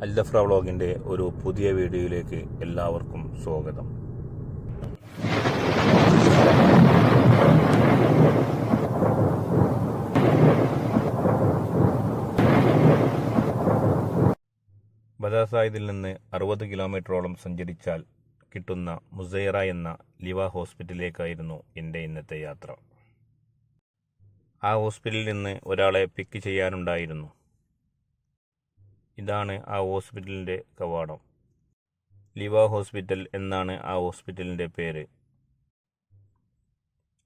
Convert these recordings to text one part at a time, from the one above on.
Al Dhafra വ്ളോഗിൻ്റെ ഒരു പുതിയ വീഡിയോയിലേക്ക് എല്ലാവർക്കും സ്വാഗതം. ബദാസായിദിൽ നിന്ന് 60 കിലോമീറ്ററോളം സഞ്ചരിച്ചാൽ കിട്ടുന്ന മുസൈറ എന്ന ലിവ ഹോസ്പിറ്റലിലേക്കായിരുന്നു എൻ്റെ ഇന്നത്തെ യാത്ര. ആ ഹോസ്പിറ്റലിൽ നിന്ന് ഒരാളെ പിക്ക് ചെയ്യാനുണ്ടായിരുന്നു. ഇതാണ് ആ ഹോസ്പിറ്റലിൻ്റെ കവാടം. ലിവ ഹോസ്പിറ്റൽ എന്നാണ് ആ ഹോസ്പിറ്റലിൻ്റെ പേര്.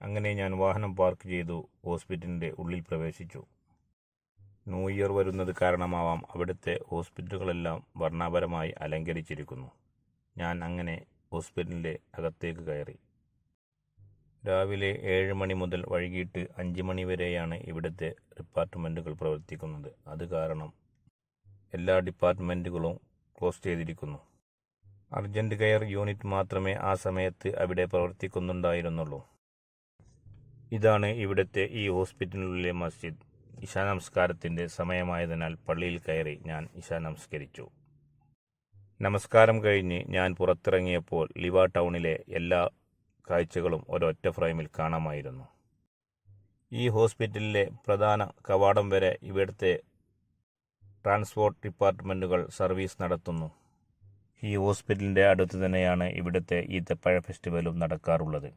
അങ്ങനെ ഞാൻ വാഹനം പാർക്ക് ചെയ്തു ഹോസ്പിറ്റലിൻ്റെ ഉള്ളിൽ പ്രവേശിച്ചു. ന്യൂ ഇയർ വരുന്നത് കാരണമാവാം അവിടുത്തെ ഹോസ്പിറ്റലുകളെല്ലാം വർണ്ണാഭരമായി അലങ്കരിച്ചിരിക്കുന്നു. ഞാൻ അങ്ങനെ ഹോസ്പിറ്റലിൻ്റെ അകത്തേക്ക് കയറി. രാവിലെ 7 മണി മുതൽ വൈകിട്ട് 5 മണി വരെയാണ് ഇവിടുത്തെ ഡിപ്പാർട്ട്മെൻറ്റുകൾ പ്രവർത്തിക്കുന്നത്. അത് കാരണം എല്ലാ ഡിപ്പാർട്ട്മെൻറ്റുകളും ക്ലോസ് ചെയ്തിരിക്കുന്നു. അർജൻറ്റ് കെയർ യൂണിറ്റ് മാത്രമേ ആ സമയത്ത് അവിടെ പ്രവർത്തിക്കുന്നുണ്ടായിരുന്നുള്ളൂ. ഇതാണ് ഇവിടുത്തെ ഈ ഹോസ്പിറ്റലിനുള്ളിലെ മസ്ജിദ്. ഇശാ നമസ്കാരത്തിൻ്റെ സമയമായതിനാൽ പള്ളിയിൽ കയറി ഞാൻ ഇശാ നമസ്കരിച്ചു. നമസ്കാരം കഴിഞ്ഞ് ഞാൻ പുറത്തിറങ്ങിയപ്പോൾ ലിവ ടൗണിലെ എല്ലാ കാഴ്ചകളും ഒരൊറ്റ ഫ്രെയിമിൽ കാണാമായിരുന്നു. ഈ ഹോസ്പിറ്റലിലെ പ്രധാന കവാടം വരെ ഇവിടുത്തെ ട്രാൻസ്പോർട്ട് ഡിപ്പാർട്ട്മെൻറ്റുകൾ സർവീസ് നടത്തുന്നു. ഈ ഹോസ്പിറ്റലിൻ്റെ അടുത്ത് തന്നെയാണ് ഇവിടുത്തെ ഈത്തപ്പഴ ഫെസ്റ്റിവലും നടക്കാറുള്ളത്.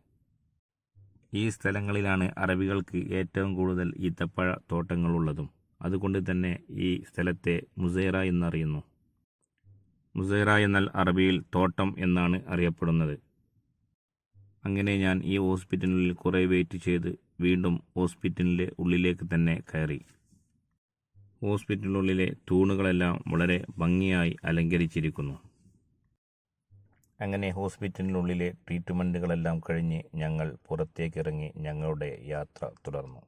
ഈ സ്ഥലങ്ങളിലാണ് അറബികൾക്ക് ഏറ്റവും കൂടുതൽ ഈത്തപ്പഴ തോട്ടങ്ങളുള്ളതും. അതുകൊണ്ട് തന്നെ ഈ സ്ഥലത്തെ മുസൈറ എന്നറിയുന്നു. മുസൈറ എന്നാൽ അറബിയിൽ തോട്ടം എന്നാണ് അറിയപ്പെടുന്നത്. അങ്ങനെ ഞാൻ ഈ ഹോസ്പിറ്റലിനുള്ളിൽ കുറേ വെയിറ്റ് ചെയ്ത് വീണ്ടും ഹോസ്പിറ്റലിൻ്റെ ഉള്ളിലേക്ക് തന്നെ കയറി. ഹോസ്പിറ്റലിനുള്ളിലെ തൂണുകളെല്ലാം വളരെ ഭംഗിയായി അലങ്കരിച്ചിരിക്കുന്നു. അങ്ങനെ ഹോസ്പിറ്റലിനുള്ളിലെ ട്രീറ്റ്മെൻറ്റുകളെല്ലാം കഴിഞ്ഞ് ഞങ്ങൾ പുറത്തേക്കിറങ്ങി ഞങ്ങളുടെ യാത്ര തുടർന്നു.